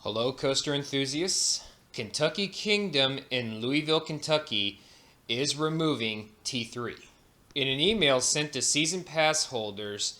Hello, coaster enthusiasts. Kentucky Kingdom in Louisville, Kentucky is removing T3. In an email sent to season pass holders,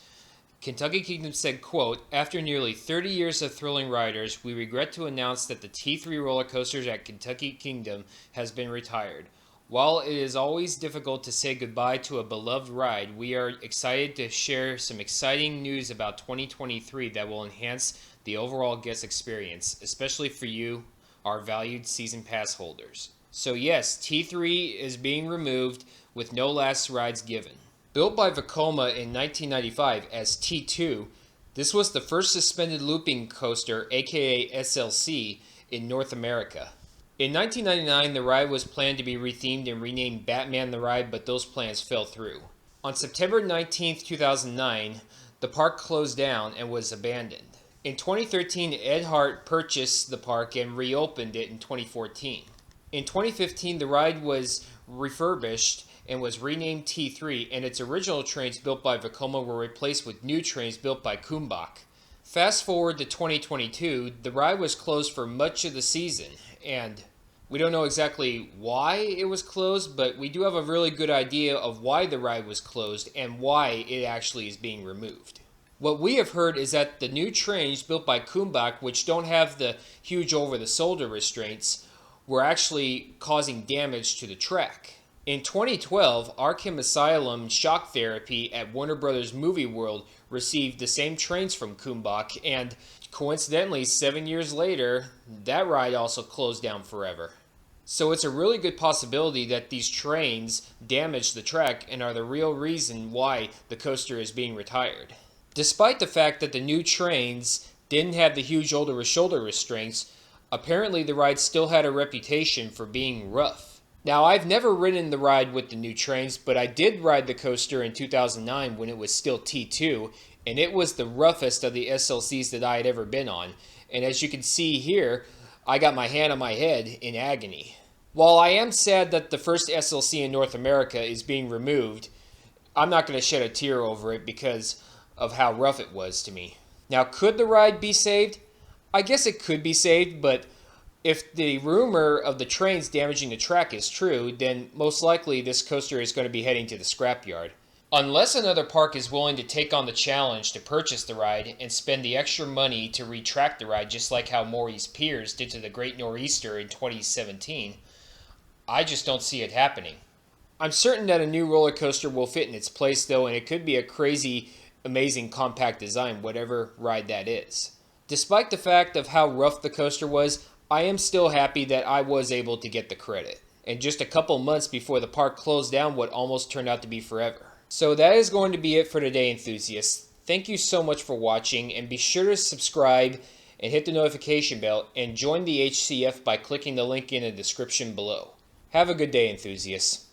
Kentucky Kingdom said, quote, "After nearly 30 years of thrilling riders, we regret to announce that the T3 roller coasters at Kentucky Kingdom has been retired. While it is always difficult to say goodbye to a beloved ride, we are excited to share some exciting news about 2023 that will enhance the overall guest experience, especially for you, our valued season pass holders." So yes, T3 is being removed with no last rides given. Built by Vekoma in 1995 as T2, this was the first suspended looping coaster, aka SLC, in North America. In 1999, the ride was planned to be rethemed and renamed Batman the Ride, but those plans fell through. On September 19, 2009, the park closed down and was abandoned. In 2013, Ed Hart purchased the park and reopened it in 2014. In 2015, the ride was refurbished and was renamed T3, and its original trains built by Vekoma were replaced with new trains built by Kumbach. Fast forward to 2022, the ride was closed for much of the season, and we don't know exactly why it was closed, but we do have a really good idea of why the ride was closed and why it actually is being removed. What we have heard is that the new trains built by Kumbach, which don't have the huge over-the-shoulder restraints, were actually causing damage to the track. In 2012, Arkham Asylum Shock Therapy at Warner Brothers Movie World received the same trains from Kumbach, and coincidentally, 7 years later, that ride also closed down forever. So it's a really good possibility that these trains damaged the track and are the real reason why the coaster is being retired. Despite the fact that the new trains didn't have the huge over-shoulder restraints, apparently the ride still had a reputation for being rough. Now, I've never ridden the ride with the new trains, but I did ride the coaster in 2009 when it was still T2, and it was the roughest of the SLCs that I had ever been on. And as you can see here, I got my hand on my head in agony. While I am sad that the first SLC in North America is being removed, I'm not going to shed a tear over it because of how rough it was to me. Now, could the ride be saved? I guess it could be saved, but if the rumor of the trains damaging the track is true, then most likely this coaster is going to be heading to the scrapyard. Unless another park is willing to take on the challenge to purchase the ride and spend the extra money to retract the ride, just like how Maury's Piers did to the Great Nor'easter in 2017, I just don't see it happening. I'm certain that a new roller coaster will fit in its place though, and it could be a crazy, amazing compact design, whatever ride that is. Despite the fact of how rough the coaster was, I am still happy that I was able to get the credit. And just a couple months before the park closed down what almost turned out to be forever. So that is going to be it for today, enthusiasts. Thank you so much for watching, and be sure to subscribe and hit the notification bell and join the HCF by clicking the link in the description below. Have a good day, enthusiasts.